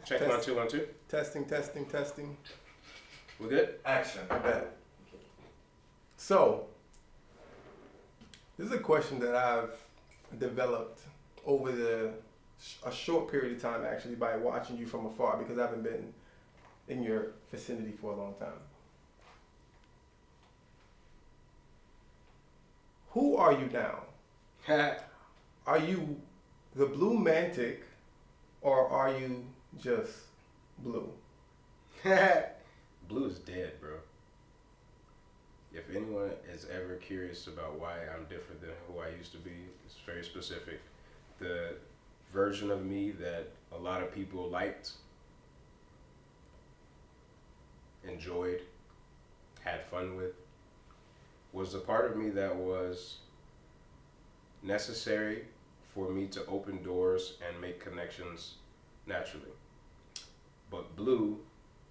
Check 1 2 1 2. Testing. We good? Action. I bet. So, this is a question that I've developed over a short period of time, actually, by watching you from afar, because I haven't been in your vicinity for a long time. Who are you now? Are you the Blu Mantic, or are you just Blue? Blue is dead, bro. If anyone is ever curious about why I'm different than who I used to be, it's very specific. The version of me that a lot of people liked, enjoyed, had fun with, was a part of me that was necessary for me to open doors and make connections naturally. But Blue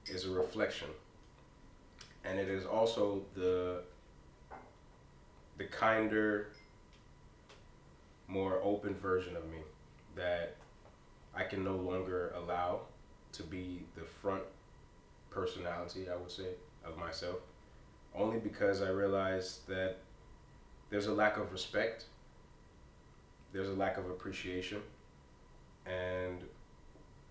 is a reflection. And it is also the kinder, more open version of me that I can no longer allow to be the front personality, I would say, of myself. Only because I realized that there's a lack of respect, there's a lack of appreciation. And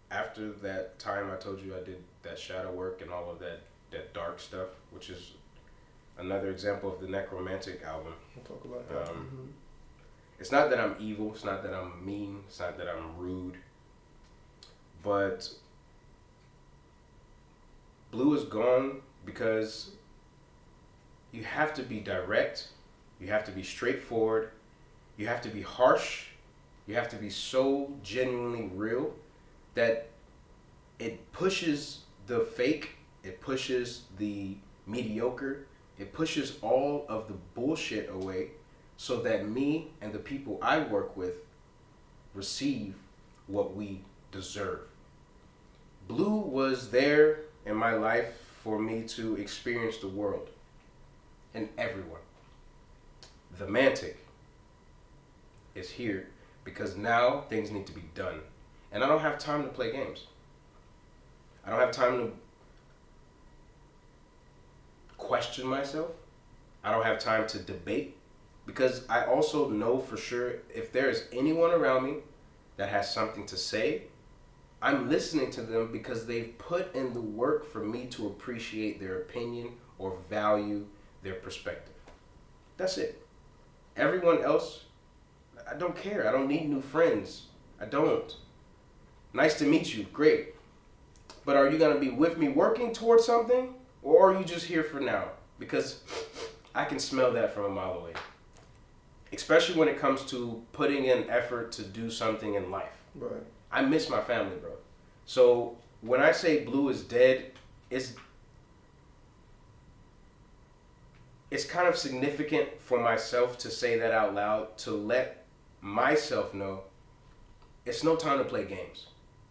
after that time I told you I did that shadow work and all of that dark stuff, which is another example of the Necromantic album. We'll talk about that. It's not that I'm evil, it's not that I'm mean, it's not that I'm rude, but Blue is gone because you have to be direct, you have to be straightforward, you have to be harsh, you have to be so genuinely real that it pushes the fake, it pushes the mediocre, it pushes all of the bullshit away so that me and the people I work with receive what we deserve. Blue was there in my life for me to experience the world and everyone. The Mantic is here because now things need to be done. And I don't have time to play games. I don't have time to question myself. I don't have time to debate, because I also know for sure if there is anyone around me that has something to say, I'm listening to them because they've put in the work for me to appreciate their opinion or value their perspective. That's it. Everyone else, I don't care. I don't need new friends. I don't. Nice to meet you. Great. But are you going to be with me working towards something? Or are you just here for now? Because I can smell that from a mile away. Especially when it comes to putting in effort to do something in life. Right. I miss my family, bro. So when I say Blue is dead, it's kind of significant for myself to say that out loud, to let myself know it's no time to play games,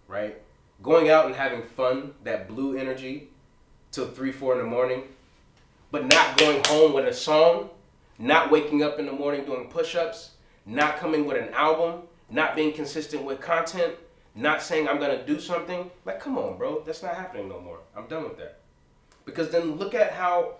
right? Going out and having fun, that Blue energy, till 3, 4 in the morning, but not going home with a song, not waking up in the morning doing push-ups, not coming with an album, not being consistent with content, not saying I'm gonna do something. Like, come on, bro, that's not happening no more. I'm done with that. Because then look at how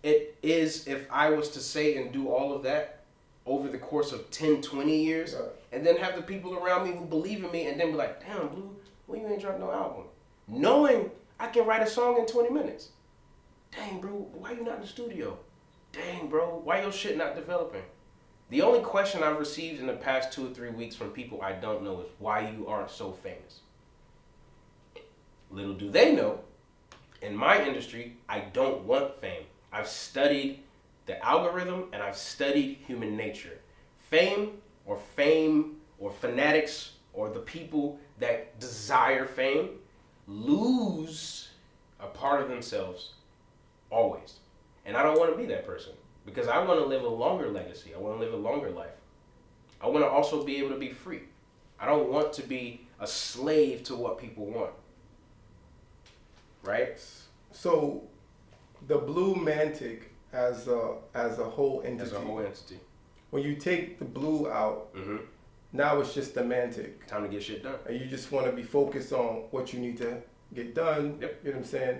it is if I was to say and do all of that over the course of 10, 20 years, Right. and then have the people around me who believe in me and then be like, damn, Blue, well, you ain't dropped no album. Knowing I can write a song in 20 minutes. Dang, bro, why you not in the studio? Dang, bro, why your shit not developing? The only question I've received in the past 2 or 3 weeks from people I don't know is why you aren't so famous. Little do they know, in my industry, I don't want fame. I've studied the algorithm and I've studied human nature. Fame or fanatics or the people that desire fame lose a part of themselves always. And I don't want to be that person because I want to live a longer legacy. I want to live a longer life. I want to also be able to be free. I don't want to be a slave to what people want. Right? So, the Blu Mantic as a whole entity. As a whole entity. When you take the Blue out, Mm-hmm. Now it's just the Mantic. Time to get shit done. And you just want to be focused on what you need to get done. Yep. You know what I'm saying?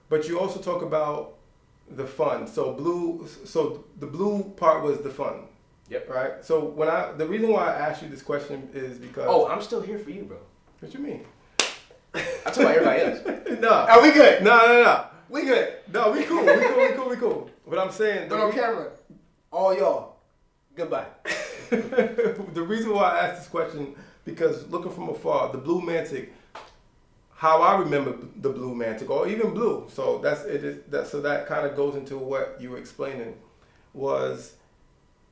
But you also talk about the fun. So the blue part was the fun. Yep. Right? So the reason why I asked you this question is because... Oh, I'm still here for you, bro. What you mean? I'm talking about everybody else. No. Are we good? No. We good. No, we cool. We cool. But I'm saying... But on camera, all y'all, goodbye. The reason why I asked this question, because looking from afar, the Blu Mantic, how I remember the Blu Mantic, or even Blue, so that kind of goes into what you were explaining, was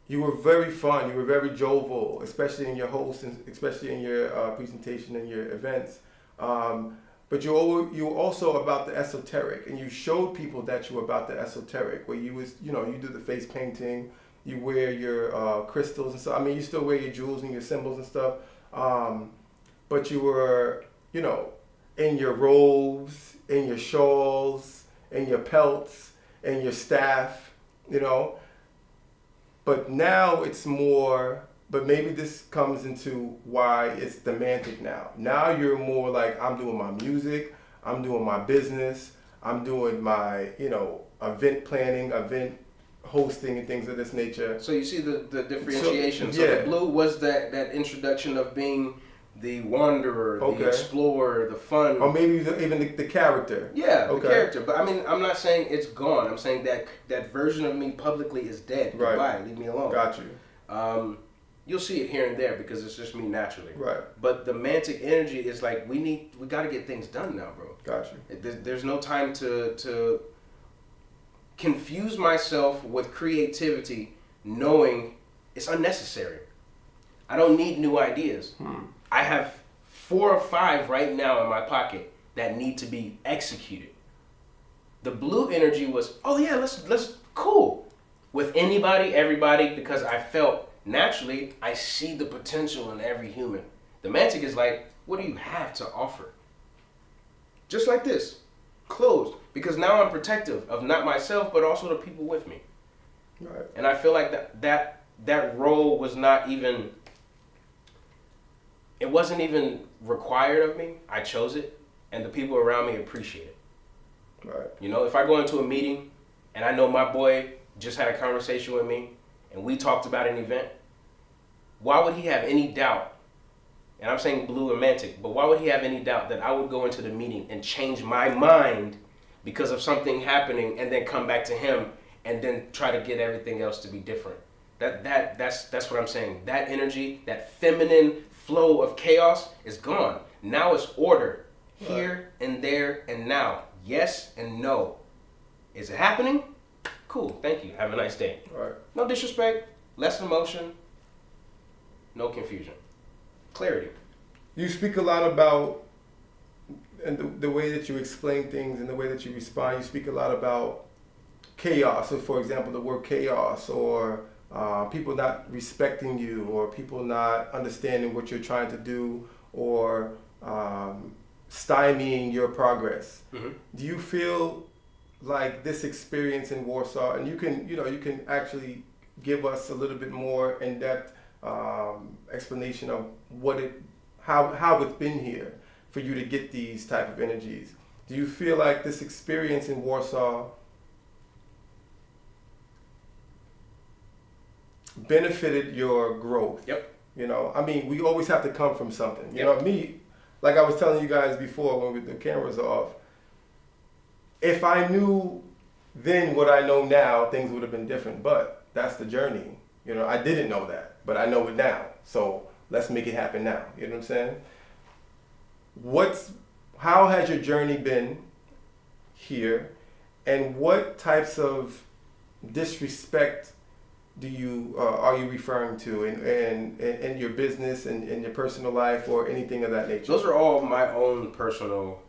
you were very fun, you were very jovial, especially in your host, and especially in your presentation and your events. But you were also about the esoteric, and you showed people that you were about the esoteric, where you do the face painting, you wear your crystals and stuff. I mean, you still wear your jewels and your symbols and stuff, but you were, in your robes, in your shawls, in your pelts, in your staff, But now it's more, but maybe this comes into why it's the Mantic now. Now you're more like, I'm doing my music, I'm doing my business, I'm doing my, event planning, event hosting and things of this nature. So you see the differentiation. So yeah. The blue was that introduction of being the wanderer, the explorer, the fun. Or maybe even the character. Yeah, the character. But I mean, I'm not saying it's gone. I'm saying that version of me publicly is dead. Right. Goodbye, leave me alone. Got you. You'll see it here and there because it's just me naturally. Right. But the Mantic energy is like, we got to get things done now, bro. Got you. There's no time to confuse myself with creativity, knowing it's unnecessary. I don't need new ideas. I have 4 or 5 right now in my pocket that need to be executed. The blue energy was, oh yeah, let's cool with anybody, everybody, because I felt naturally I see the potential in every human. The Mantic is like, what do you have to offer? Just like this, closed, because now I'm protective of not myself but also the people with me. Right. And I feel like that role was not even. It wasn't even required of me. I chose it, and the people around me appreciate it. Right. If I go into a meeting and I know my boy just had a conversation with me and we talked about an event, why would he have any doubt? And I'm saying blue and Mantic, but why would he have any doubt that I would go into the meeting and change my mind because of something happening and then come back to him and then try to get everything else to be different? That's what I'm saying. That energy, that feminine flow of chaos is gone. Now it's order. Here and there and now. Yes and no. Is it happening? Cool. Thank you. Have a nice day. Right. No disrespect. Less emotion. No confusion. Clarity. You speak a lot about, and the way that you explain things and the way that you respond, you speak a lot about chaos. So for example, the word chaos, or people not respecting you, or people not understanding what you're trying to do, or stymieing your progress. Mm-hmm. Do you feel like this experience in Warsaw, and you can actually give us a little bit more in-depth explanation of how it's been here for you to get these type of energies? Do you feel like this experience in Warsaw benefited your growth? Yep. I mean, we always have to come from something. Yep. Me, like I was telling you guys before when the cameras are off, if I knew then what I know now, things would have been different. But that's the journey. I didn't know that, but I know it now. So let's make it happen now. You know what I'm saying? How has your journey been here, and what types of disrespect are you referring to in your business and in your personal life or anything of that nature? Those are all my own personal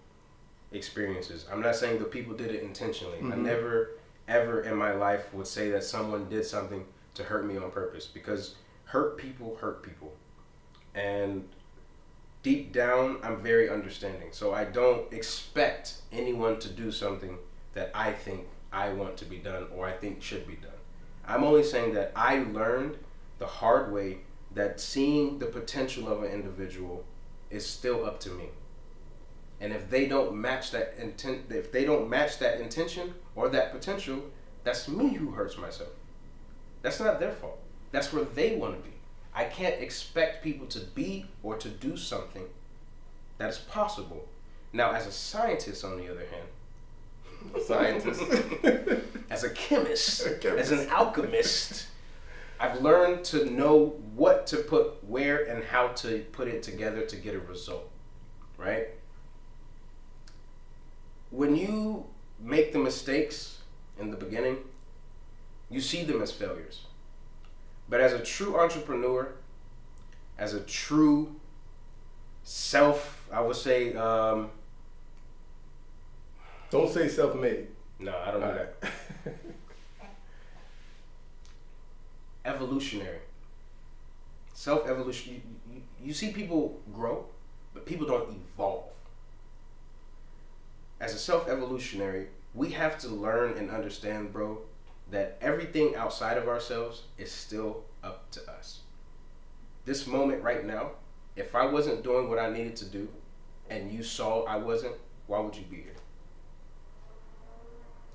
experiences. I'm not saying the people did it intentionally. Mm-hmm. I never ever in my life would say that someone did something to hurt me on purpose, because hurt people. And deep down, I'm very understanding. So I don't expect anyone to do something that I think I want to be done or I think should be done. I'm only saying that I learned the hard way that seeing the potential of an individual is still up to me. And if they don't match that intention or that potential, that's me who hurts myself. That's not their fault. That's where they want to be. I can't expect people to be or to do something that is possible. Now, as a scientist, on the other hand, as a chemist, as an alchemist, I've learned to know what to put where and how to put it together to get a result, right? When you make the mistakes in the beginning, you see them as failures. But as a true entrepreneur, as a true I would say, don't say self-made. No, I don't do that. Evolutionary. Self-evolution. You see people grow, but people don't evolve. As a self-evolutionary, we have to learn and understand, bro, that everything outside of ourselves is still up to us. This moment right now, if I wasn't doing what I needed to do and you saw I wasn't, why would you be here?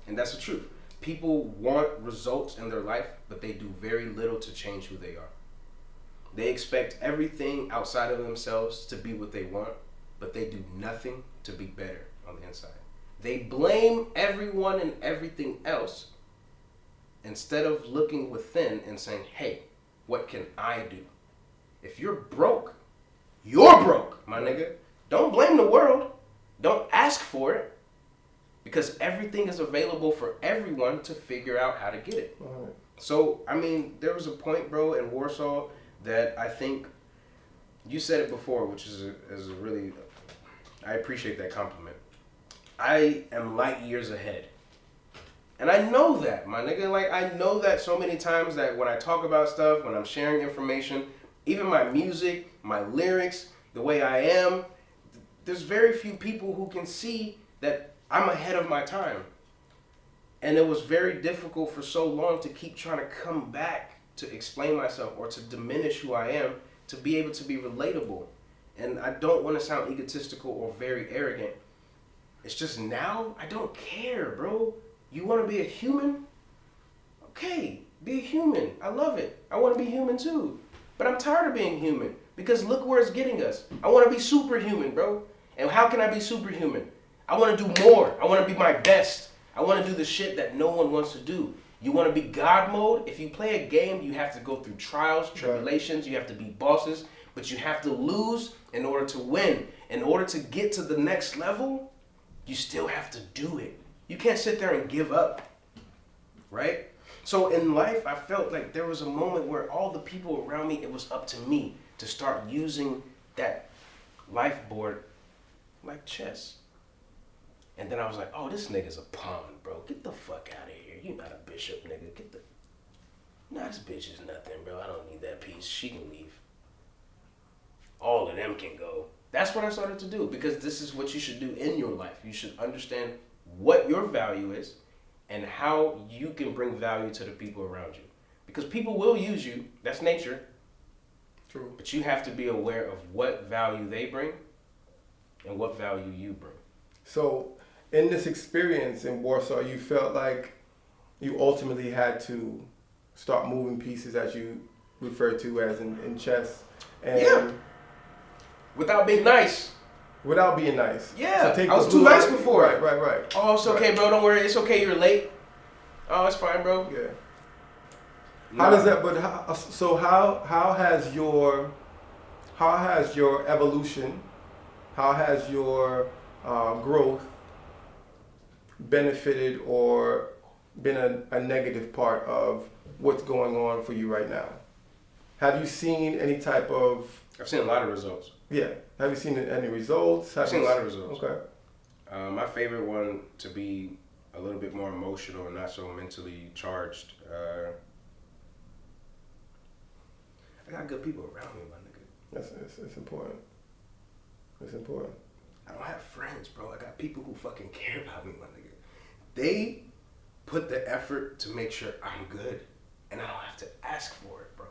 And that's the truth. People want results in their life, but they do very little to change who they are. They expect everything outside of themselves to be what they want, but they do nothing to be better on the inside. They blame everyone and everything else instead of looking within and saying, hey, what can I do? If you're broke, my nigga. Don't blame the world. Don't ask for it. Because everything is available for everyone to figure out how to get it. Right. So, I mean, there was a point, bro, in Warsaw that I think you said it before, which is a really, I appreciate that compliment. I am light years ahead. And I know that, my nigga. Like, I know that so many times that when I talk about stuff, when I'm sharing information, even my music, my lyrics, the way I am, there's very few people who can see that I'm ahead of my time. And it was very difficult for so long to keep trying to come back to explain myself or to diminish who I am to be able to be relatable. And I don't want to sound egotistical or very arrogant. It's just now, I don't care, bro. You want to be a human? Okay, be a human. I love it. I want to be human too. But I'm tired of being human because look where it's getting us. I want to be superhuman, bro. And how can I be superhuman? I want to do more. I want to be my best. I want to do the shit that no one wants to do. You want to be God mode? If you play a game, you have to go through trials, tribulations. You have to be bosses. But you have to lose in order to win. In order to get to the next level, you still have to do it. You can't sit there and give up. Right? So in life, I felt like there was a moment where all the people around me, it was up to me to start using that life board like chess. And then I was like, oh, this nigga's a pawn, bro. Get the fuck out of here. You not a bishop, nigga. Nah, this bitch is nothing, bro. I don't need that piece. She can leave. All of them can go. That's what I started to do because this is what you should do in your life. You should understand what your value is and how you can bring value to the people around you. Because people will use you. That's nature. True. But you have to be aware of what value they bring and what value you bring. So, in this experience in Warsaw, you felt like you ultimately had to start moving pieces, as you refer to as in chess. And yeah. Without being nice. Without being nice. Yeah. So I was too nice before. Right. Oh, it's okay, bro. Don't worry. It's okay. You're late. Oh, it's fine, bro. Yeah. No. How does that? But how has your evolution, how has your growth benefited or been a negative part of what's going on for you right now? Have you seen any type of... I've seen a lot of results. Yeah. Have you seen any results? I've seen a lot of results. Okay. My favorite one, to be a little bit more emotional and not so mentally charged. I got good people around me, my nigga. It's important. It's important. I don't have friends, bro. I got people who fucking care about me, my nigga. They put the effort to make sure I'm good, and I don't have to ask for it, bro.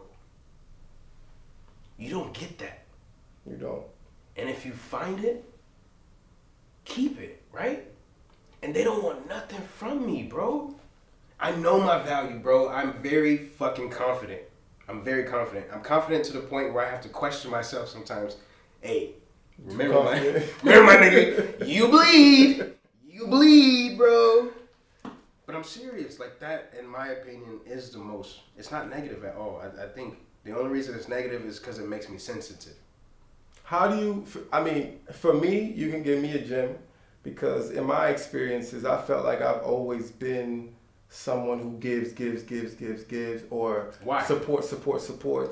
You don't get that. You don't. And if you find it, keep it, right? And they don't want nothing from me, bro. I know my value, bro. I'm very fucking confident. I'm very confident. I'm confident to the point where I have to question myself sometimes. Hey, remember my nigga, you bleed, bro. But I'm serious. Like that, in my opinion, is the most. It's not negative at all. I think the only reason it's negative is because it makes me sensitive. How do you, I mean, for me, you can give me a gem because in my experiences, I felt like I've always been someone who gives, or Why? supports.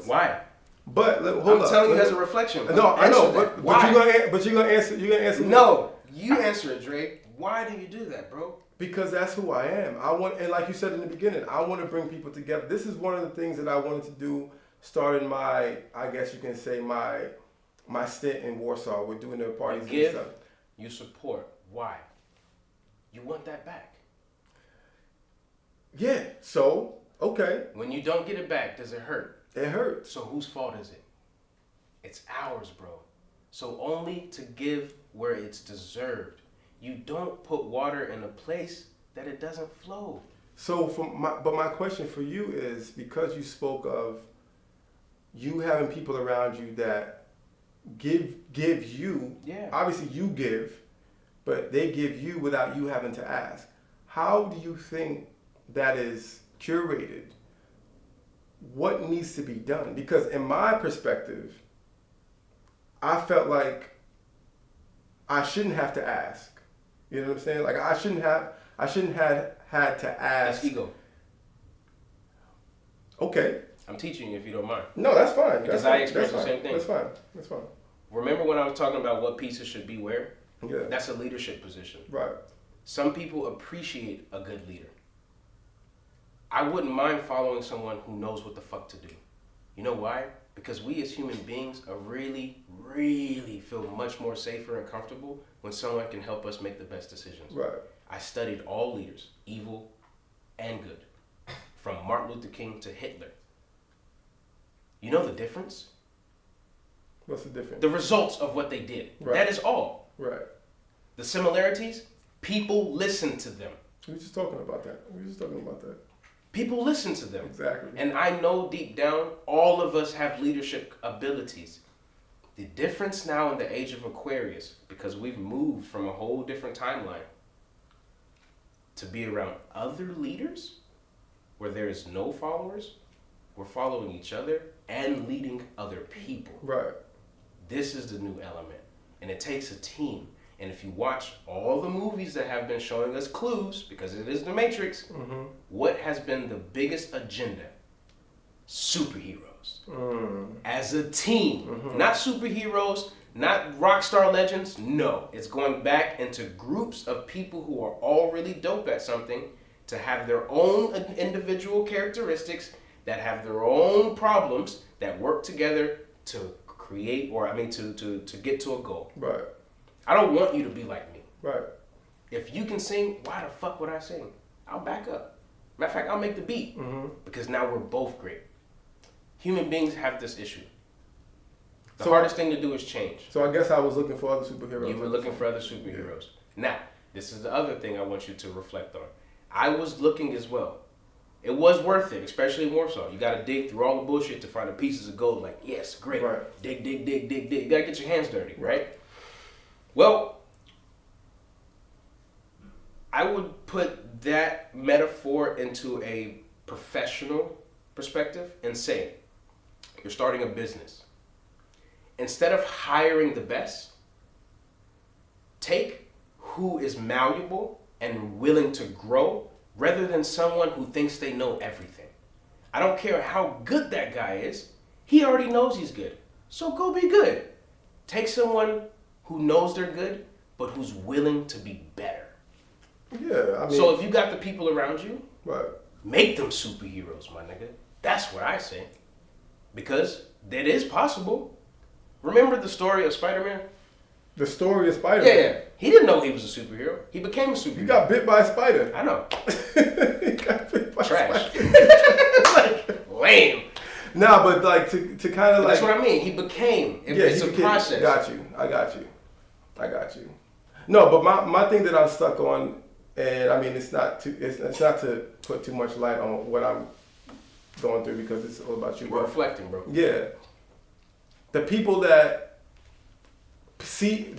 Why? But hold I'm up. telling you as a reflection. No, I know, Why? but you're gonna answer. No, you answer it, Dre. Why do you do that, bro? Because that's who I am. And like you said in the beginning, I want to bring people together. This is one of the things that I wanted to do, starting my, I guess you can say my stint in Warsaw. We're doing their parties You give, and stuff. you support. Why? You want that back. Yeah. So okay. When you don't get it back, does it hurt? It hurts. So whose fault is it? It's ours, bro. So only to give where it's deserved. You don't put water in a place that it doesn't flow. So but my question for you is, because you spoke of you having people around you that give you, obviously you give, but they give you without you having to ask. How do you think that is curated? What needs to be done? Because in my perspective, I felt like I shouldn't have to ask. You know what I'm saying? Like I shouldn't have had to ask. That's ego. Okay. I'm teaching you if you don't mind. No, that's fine. Because I experienced the same thing. That's fine. Remember when I was talking about what pieces should be where? Yeah. That's a leadership position. Right. Some people appreciate a good leader. I wouldn't mind following someone who knows what the fuck to do. You know why? Because we as human beings are really feel much more safer and comfortable when someone can help us make the best decisions. Right. I studied all leaders, evil and good, from Martin Luther King to Hitler. You know the difference? What's the difference? The results of what they did. Right. That is all. Right. The similarities, people listen to them. We were just talking about that. People listen to them. Exactly. And I know deep down, all of us have leadership abilities. The difference now in the age of Aquarius, because we've moved from a whole different timeline to be around other leaders where there is no followers, we're following each other and leading other people. Right. This is the new element. And it takes a team. And if you watch all the movies that have been showing us clues, because it is the Matrix, what has been the biggest agenda? Superheroes. As a team. Not superheroes, not rock star legends. No. It's going back into groups of people who are all really dope at something to have their own individual characteristics, that have their own problems, that work together to create, to get to a goal. Right. I don't want you to be like me. Right. If you can sing, why the fuck would I sing? I'll back up. Matter of fact, I'll make the beat. Because now we're both great. Human beings have this issue. The hardest thing to do is change. So I guess I was looking for other superheroes. You were looking for other superheroes. Yeah. Now, this is the other thing I want you to reflect on. I was looking as well. It was worth it, especially in Warsaw. You got to dig through all the bullshit to find the pieces of gold. Like, yes, great. Right. Dig. You got to get your hands dirty, right? Well, I would put that metaphor into a professional perspective and say, you're starting a business. Instead of hiring the best, take who is malleable and willing to grow rather than someone who thinks they know everything. I don't care how good that guy is. He already knows he's good. So go be good. Take someone who knows they're good, but who's willing to be better. Yeah, I mean. So if you got the people around you, right, make them superheroes, my nigga. That's what I say. Because that is possible. Remember the story of Spider-Man? The story of Spider-Man? Yeah. He didn't know he was a superhero. He became a superhero. He got bit by a spider. I know. He got bit by Trash. a spider. Like, lame. Nah, but like to kind of like. That's what I mean. He became. It's a process. I got you. No, but my thing that I'm stuck on, and I mean it's not to put too much light on what I'm going through because it's all about you. We're reflecting, bro. Yeah. The people that see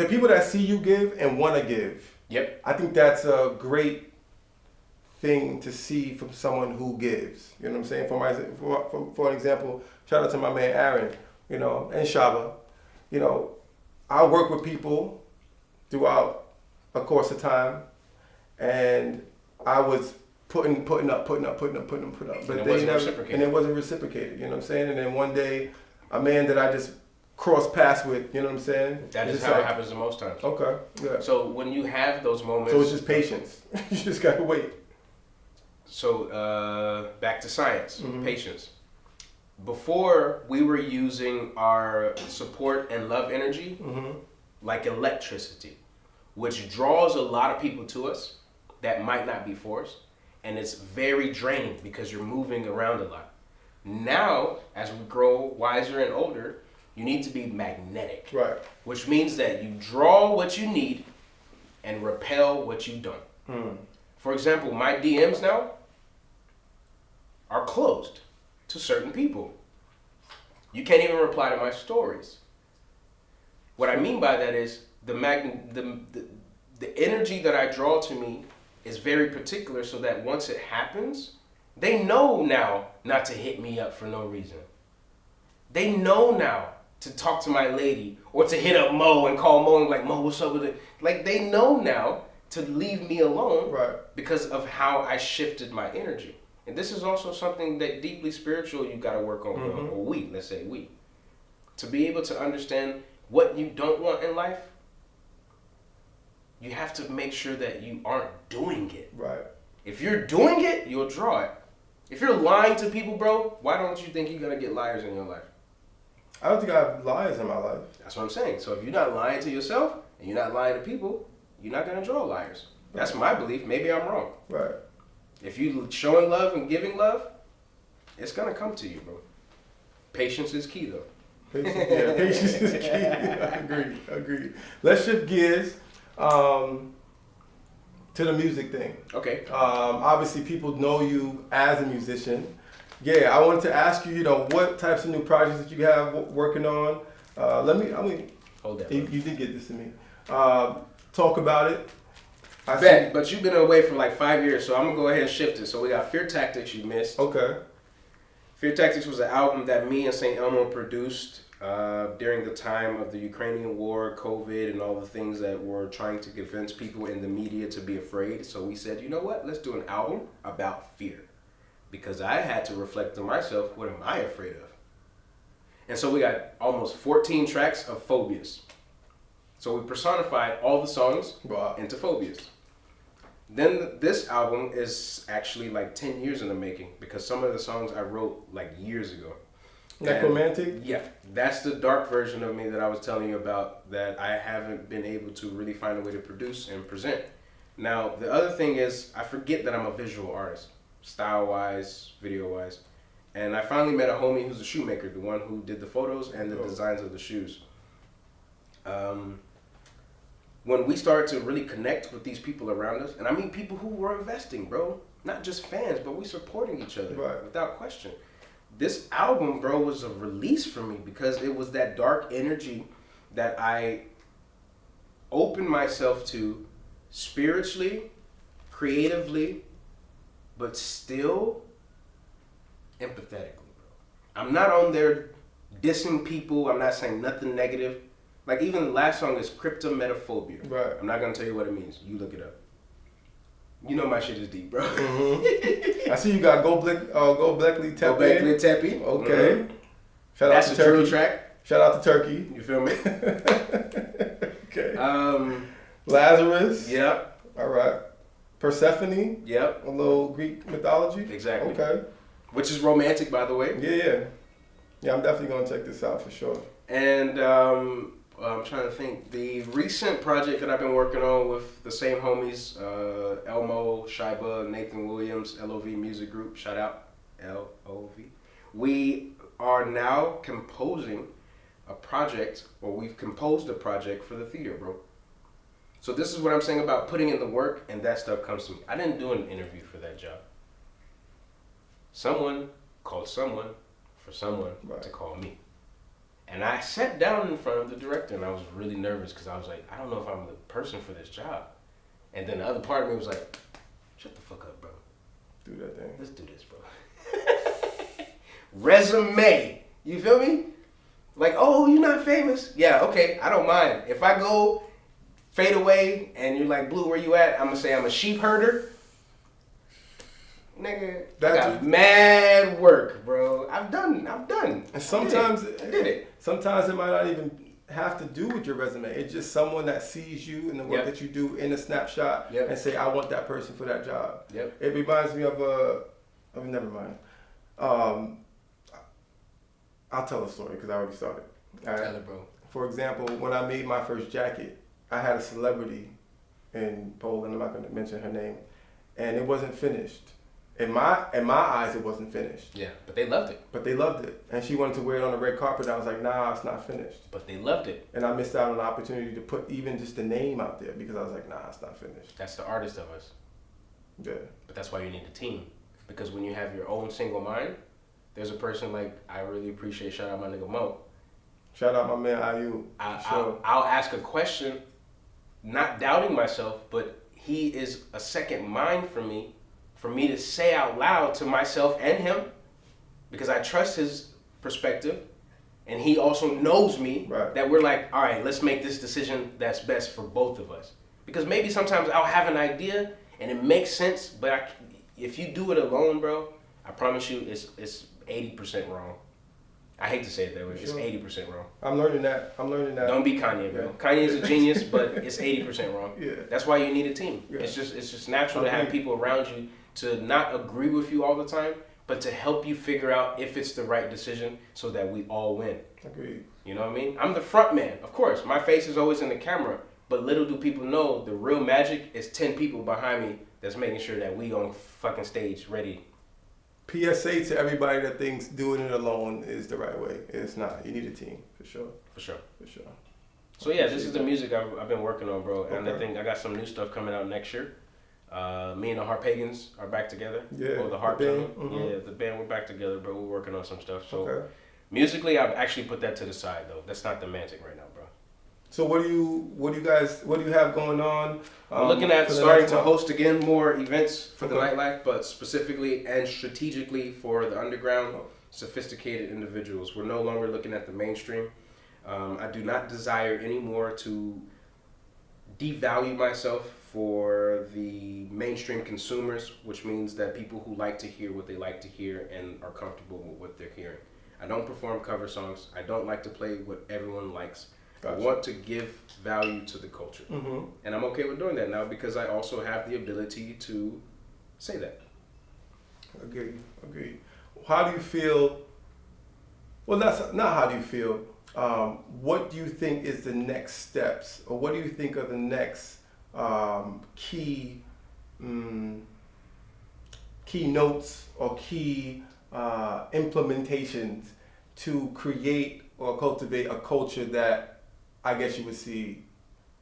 you give and want to give. Yep. I think that's a great thing to see from someone who gives. You know what I'm saying? For an example, shout out to my man Aron, you know, and Shaba. You know, I work with people throughout a course of time, and I was putting up, but it wasn't reciprocated. You know what I'm saying? And then one day, a man that I just crossed paths with, you know what I'm saying? That is how it happens the most times. Okay, yeah. So when you have those moments... So it's just patience. You just gotta wait. So back to science, patience. Before, we were using our support and love energy like electricity, which draws a lot of people to us that might not be forced, and it's very draining because you're moving around a lot. Now, as we grow wiser and older, you need to be magnetic. Right. Which means that you draw what you need and repel what you don't. For example, my DMs now are closed to certain people. You can't even reply to my stories. What I mean by that is the energy that I draw to me is very particular, so that once it happens, they know now not to hit me up for no reason. They know now to talk to my lady or to hit up Mo and call Mo and like, Mo, what's up with it? Like, they know now to leave me alone because of how I shifted my energy. And this is also something that deeply spiritual you got to work on, or let's say we. To be able to understand what you don't want in life, you have to make sure that you aren't doing it. Right. If you're doing it, you'll draw it. If you're lying to people, bro, why don't you think you're going to get liars in your life? I don't think I have liars in my life. That's what I'm saying. So if you're not lying to yourself and you're not lying to people, you're not going to draw liars. That's my belief. Maybe I'm wrong. Right. If you showing love and giving love, it's going to come to you, bro. Patience is key, though. Patience is key. I agree. Let's shift gears to the music thing. Okay. Obviously, people know you as a musician. Yeah, I wanted to ask you, what types of new projects that you have working on. Hold that. You did get this to me. Talk about it. But you've been away for like 5 years, so I'm going to go ahead and shift it. So we got Fear Tactics you missed. Okay. Fear Tactics was an album that me and St. Elmo produced during the time of the Ukrainian war, COVID, and all the things that were trying to convince people in the media to be afraid. So we said, you know what? Let's do an album about fear. Because I had to reflect on myself, what am I afraid of? And so we got almost 14 tracks of phobias. So we personified all the songs into phobias. Then this album is actually like 10 years in the making, because some of the songs I wrote like years ago. Necromantic? Yeah, that's the dark version of me that I was telling you about that I haven't been able to really find a way to produce and present. Now, the other thing is I forget that I'm a visual artist, style-wise, video-wise. And I finally met a homie who's a shoemaker, the one who did the photos and the designs of the shoes. When we started to really connect with these people around us, and I mean people who were investing, bro, not just fans, but we supporting each other without question. This album, bro, was a release for me because it was that dark energy that I opened myself to spiritually, creatively, but still empathetically, bro. I'm not on there dissing people. I'm not saying nothing negative. Like, even the last song is Cryptometaphobia. Right. I'm not going to tell you what it means. You look it up. You know my shit is deep, bro. I see you got Go Blackly Teppy. Go Blackly Teppy. Okay. Shout That's out to a Turkey. drill track. Shout out to Turkey. You feel me? Okay. Lazarus. Yep. All right. Persephone. Yep. A little Greek mythology. Exactly. Okay. Which is romantic, by the way. Yeah, I'm definitely going to check this out for sure. And I'm trying to think. The recent project that I've been working on with the same homies, Elmo, Shiba, Nathan Williams, LOV Music Group. Shout out, LOV. We are now composing a project, or we've composed a project for the theater, bro. So this is what I'm saying about putting in the work, and that stuff comes to me. I didn't do an interview for that job. Someone called someone for someone to call me. And I sat down in front of the director, and I was really nervous because I was like, I don't know if I'm the person for this job. And then the other part of me was like, shut the fuck up, bro. Do that thing. Let's do this, bro. Resume. You feel me? Like, oh, you're not famous? Yeah, okay, I don't mind. If I go fade away and you're like, Blue, where you at? I'm going to say I'm a sheep herder. Nigga, I got mad work, bro. I've done. And sometimes I did it. Sometimes it might not even have to do with your resume. It's just someone that sees you and the work that you do in a snapshot and say, I want that person for that job. Yep. It reminds me of never mind. I'll tell a story because I already started. Tell it, bro. For example, when I made my first jacket, I had a celebrity in Poland. I'm not going to mention her name, and it wasn't finished. In my eyes, it wasn't finished. Yeah, but they loved it. And she wanted to wear it on the red carpet. I was like, nah, it's not finished. But they loved it. And I missed out on the opportunity to put even just the name out there because I was like, nah, it's not finished. That's the artist of us. Yeah. But that's why you need a team. Because when you have your own single mind, there's a person like, I really appreciate, shout out my nigga Mo. Shout out my man IU. I'll ask a question, not doubting myself, but he is a second mind for me to say out loud to myself and him, because I trust his perspective, and he also knows me, that we're like, all right, let's make this decision that's best for both of us. Because maybe sometimes I'll have an idea and it makes sense, but if you do it alone, bro, I promise you it's 80% wrong. I hate to say it that way. It's 80% wrong. I'm learning that. Don't be Kanye, bro. Kanye's a genius, but it's 80% wrong. Yeah. That's why you need a team. Yeah. It's just natural to have people around you to not agree with you all the time, but to help you figure out if it's the right decision so that we all win. Agreed. You know what I mean? I'm the front man. Of course, my face is always in the camera, but little do people know the real magic is 10 people behind me that's making sure that we on fucking stage ready. PSA to everybody that thinks doing it alone is the right way. It's not. You need a team, for sure. For sure. So yeah, this is the music I've been working on, bro. And I think I got some new stuff coming out next year. Me and the Heart Pagans are back together. Yeah. Or the Heart band. Yeah, the band, we're back together, bro. We're working on some stuff. So musically, I've actually put that to the side, though. That's not the Mantic right now, bro. So what do you have going on? I'm looking at starting to host again more events for the nightlife, but specifically and strategically for the underground, sophisticated individuals. We're no longer looking at the mainstream. I do not desire anymore to devalue myself for the mainstream consumers, which means that people who like to hear what they like to hear and are comfortable with what they're hearing. I don't perform cover songs. I don't like to play what everyone likes. Gotcha. I want to give value to the culture. Mm-hmm. And I'm okay with doing that now because I also have the ability to say that. Agreed. How do you feel? Well, that's not how do you feel. What do you think is the next steps, or what do you think are the next key notes or key implementations to create or cultivate a culture that I guess you would see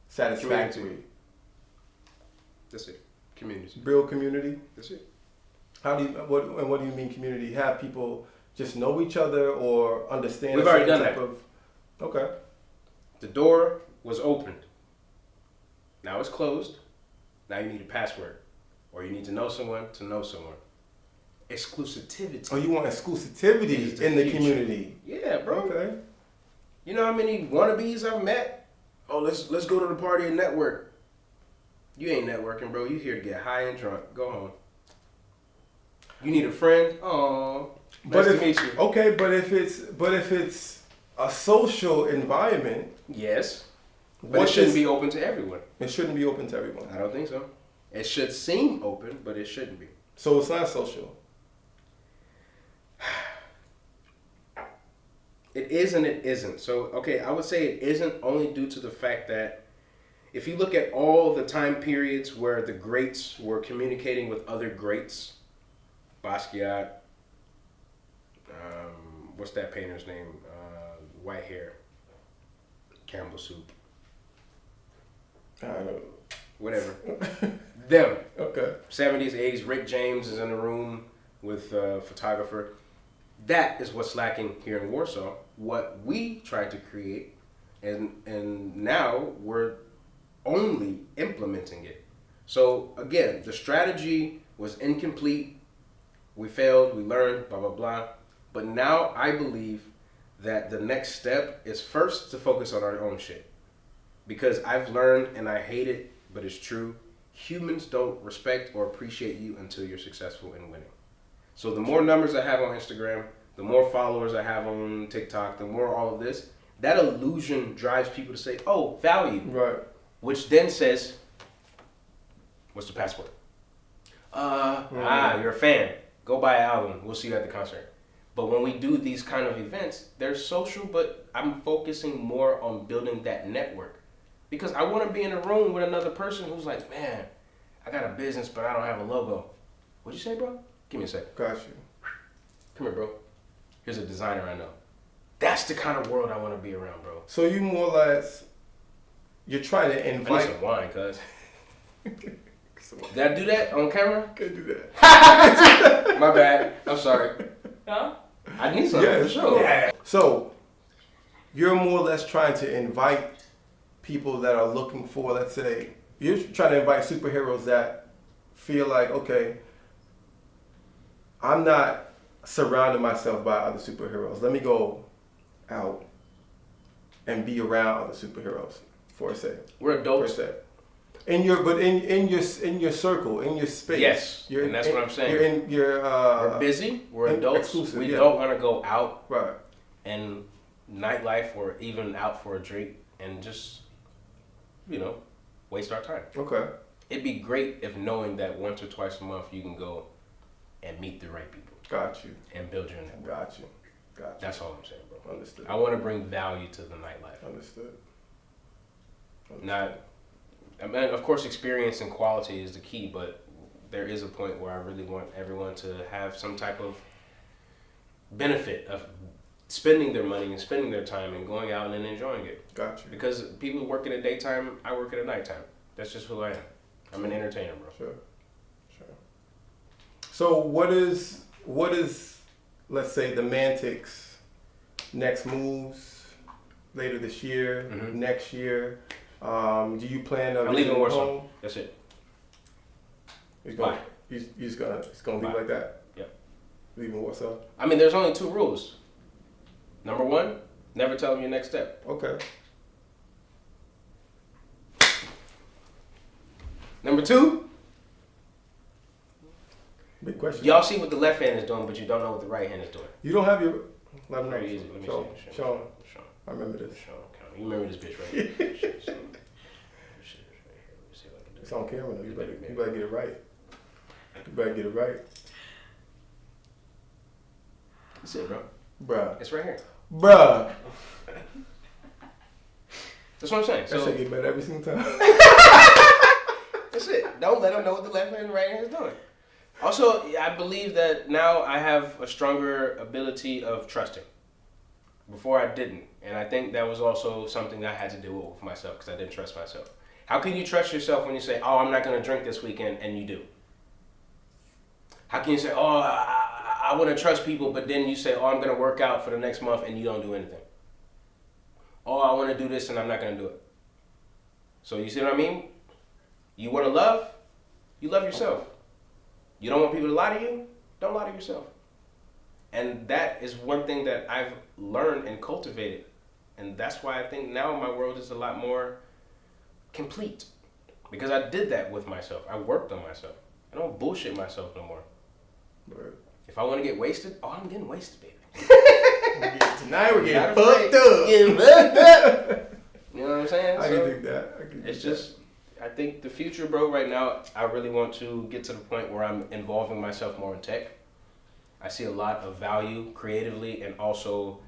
satisfactory? Community. That's it. Community. Build community. That's it. What do you mean community? Have people just know each other or understand? We've already done that. Okay. The door was opened. Now it's closed. Now you need a password, or you need to know someone to know someone. Exclusivity. Oh, you want exclusivity in the community? Yeah, bro. Okay. You know how many wannabes I've met? Oh, let's go to the party and network. You ain't networking, bro. You here to get high and drunk. Go home. You need a friend? Oh, nice to meet you. Okay, but if it's a social environment, yes, but it shouldn't be open to everyone. It shouldn't be open to everyone. I don't think so. It should seem open, but it shouldn't be. So it's not social. It is and it isn't. So, okay, I would say it isn't only due to the fact that if you look at all the time periods where the greats were communicating with other greats, Basquiat, what's that painter's name? White hair, Campbell soup. I don't know. Whatever. Them. Okay. 70s, 80s. Rick James is in the room with a photographer. That is what's lacking here in Warsaw. What we tried to create, and now we're only implementing it. So again, the strategy was incomplete. We failed, we learned, blah, blah, blah. But now I believe that the next step is first to focus on our own shit. Because I've learned, and I hate it, but it's true, humans don't respect or appreciate you until you're successful in winning. So the more numbers I have on Instagram, the more followers I have on TikTok, the more all of this, that illusion drives people to say, oh, value. Right. Which then says, what's the passport? You're a fan. Go buy an album. We'll see you at the concert. But when we do these kind of events, they're social, but I'm focusing more on building that network. Because I want to be in a room with another person who's like, man, I got a business, but I don't have a logo. What'd you say, bro? Give me a sec. Got you. Come here, bro. Here's a designer I know. That's the kind of world I want to be around, bro. So you more or less, you're trying to invite. I need some wine, cuz. Did I do that on camera? Can't do that. My bad. I'm sorry. Huh? I need some for sure. Yeah. So you're more or less trying to invite people that are looking for, let's say, you're trying to invite superheroes that feel like, okay, I'm not surrounding myself by other superheroes. Let me go out and be around other superheroes for a second. We're adults. For a second. In your circle, in your space. Yes, and that's what I'm saying. You're in your. We're busy. We're adults. Exclusive, we don't want to go out, right, and nightlife, or even out for a drink, and just, waste our time. Okay. It'd be great if knowing that once or twice a month you can go and meet the right people. Got you. And build your network. Got you. That's all I'm saying, bro. Understood. I want to bring value to the nightlife. Understood. I mean, of course, experience and quality is the key, but there is a point where I really want everyone to have some type of benefit of spending their money and spending their time and going out and enjoying it. Got you. Because people work in the daytime, I work in the nighttime. That's just who I am. I'm an entertainer, bro. Sure. So what is, let's say, the Mantic's next moves later this year, next year? Do you plan on leaving Warsaw? Home? That's it. It's gonna be like that? Yep. Leaving Warsaw? I mean, there's only 2 rules. Number 1, never tell them your next step. Okay. Number 2, big question. y'all see what the left hand is doing, but you don't know what the right hand is doing. You don't have your. Let me know. Very easy. Let me see. Sean. I remember this. Sean, you remember this bitch right here. It's on camera though. You better get it right. You better get it right. That's it, bro. Bruh. It's right here. Bruh. That's what I'm saying. That shit get better every single time. That's it. Don't let them know what the left hand and the right hand is doing. Also, I believe that now I have a stronger ability of trusting. Before I didn't. And I think that was also something that I had to deal with myself because I didn't trust myself. How can you trust yourself when you say, oh, I'm not going to drink this weekend, and you do? How can you say, oh, I want to trust people, but then you say, oh, I'm going to work out for the next month, and you don't do anything? Oh, I want to do this, and I'm not going to do it. So you see what I mean? You want to love? You love yourself. You don't want people to lie to you? Don't lie to yourself. And that is one thing that I've learned and cultivated. And that's why I think now my world is a lot more complete. Because I did that with myself. I worked on myself. I don't bullshit myself no more. Right. If I want to get wasted, I'm getting wasted, baby. Tonight we're getting fucked up. Getting fucked up. You know what I'm saying? I can dig that. It's just, I think the future, bro, right now, I really want to get to the point where I'm involving myself more in tech. I see a lot of value creatively and also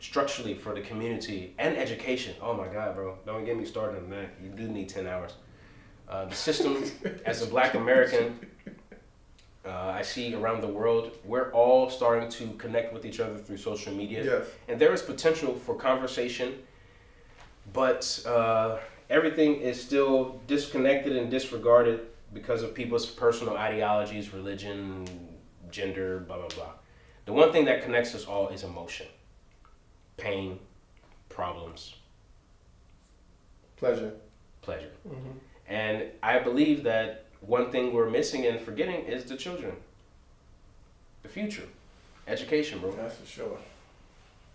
structurally for the community and education. Oh my God, bro. Don't get me started on that. You do need 10 hours. The system, as a Black American, I see around the world, we're all starting to connect with each other through social media. Yes. And there is potential for conversation, but everything is still disconnected and disregarded because of people's personal ideologies, religion, gender, blah, blah, blah. The one thing that connects us all is emotion, pain, problems, Pleasure. Mm-hmm. And I believe that one thing we're missing and forgetting is the children, the future, education, bro. That's for sure.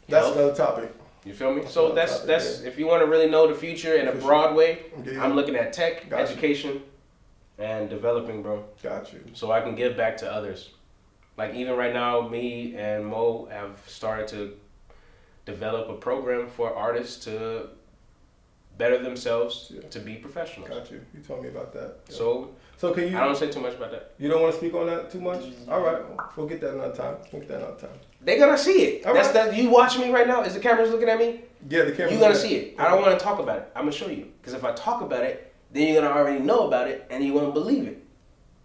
That's another topic. You feel me? So that's if you want to really know the future in a broad way, I'm looking at tech, education, and developing, bro. Got you. So I can give back to others. Like even right now, me and Mo have started to develop a program for artists to better themselves, to be professionals. Got you. You told me about that. Yeah. So can you? I don't say too much about that. You don't want to speak on that too much? All right. We'll get that another time. They're gonna see it. All That's right. that. You watching me right now? Is the cameras looking at me? Yeah, the camera. You're gonna see it. I don't want to talk about it. I'm gonna show you. Because if I talk about it, then you're gonna already know about it, and you won't believe it.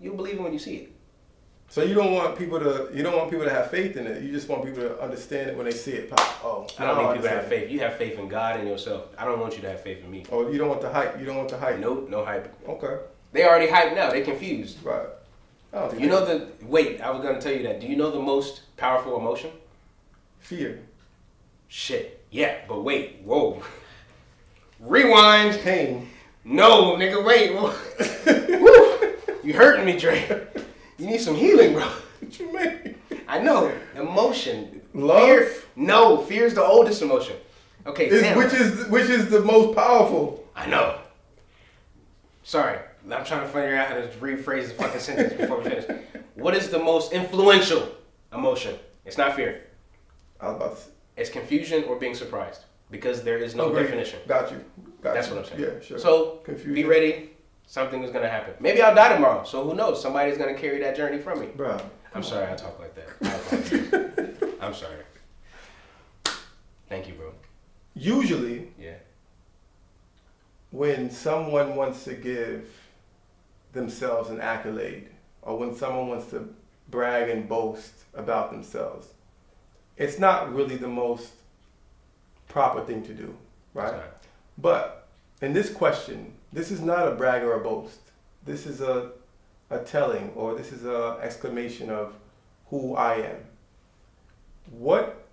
You'll believe it when you see it. So you don't want people to have faith in it. You just want people to understand it when they see it pop. Oh, I don't need people to have faith. You have faith in God and yourself. I don't want you to have faith in me. Oh, you don't want the hype. Nope, no hype. Okay. They already hyped now. They confused. Right. I don't think you know wait, I was gonna tell you that. Do you know the most powerful emotion? Fear. Shit. Yeah, but wait. Whoa. Rewind. Pain. No, nigga, wait. Woo. You hurting me, Dre. You need some healing, bro. What you mean? I know. Emotion. Love? Fear. No, fear is the oldest emotion. Okay, which is the most powerful? I know. Sorry. I'm trying to figure out how to rephrase the fucking sentence before we finish. What is the most influential emotion? It's not fear. I was about to say. It's confusion or being surprised. Because there is no definition. Got you. That's what I'm saying. Yeah, sure. So, confusion. Be ready. Something is going to happen. Maybe I'll die tomorrow. So who knows? Somebody's going to carry that journey from me. Bro. I'm sorry I talk like that. I'm sorry. Thank you, bro. Usually, yeah, when someone wants to give themselves an accolade, or when someone wants to brag and boast about themselves, it's not really the most proper thing to do, right? But in this question, this is not a brag or a boast. This is a telling, or this is a exclamation of who I am. What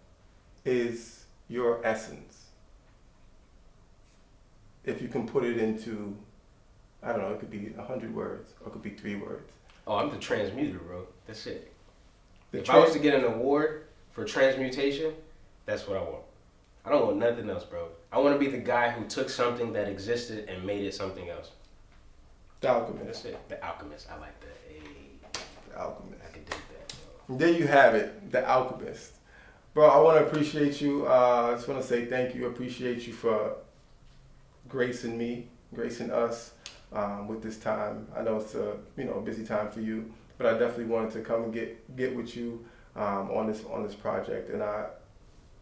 is your essence? If you can put it into, I don't know, it could be 100 words, or it could be 3 words. Oh, I'm the transmuter, bro. That's it. If I was to get an award for transmutation, that's what I want. I don't want nothing else, bro. I want to be the guy who took something that existed and made it something else. The alchemist. That's it. The alchemist. I like that. Hey. The alchemist. I can dig that, bro. There you have it. The alchemist. Bro, I want to appreciate you. I just want to say thank you. Appreciate you for gracing me, gracing us with this time. I know it's a busy time for you, but I definitely wanted to come and get with you on this project, and I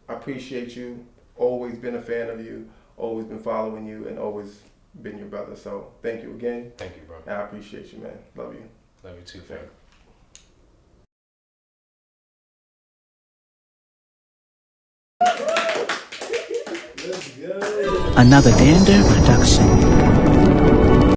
appreciate you. Always been a fan of you. Always been following you, and always been your brother. So thank you again. Thank you, bro. And I appreciate you, man. Love you. Love you too, fam. Another Dander production.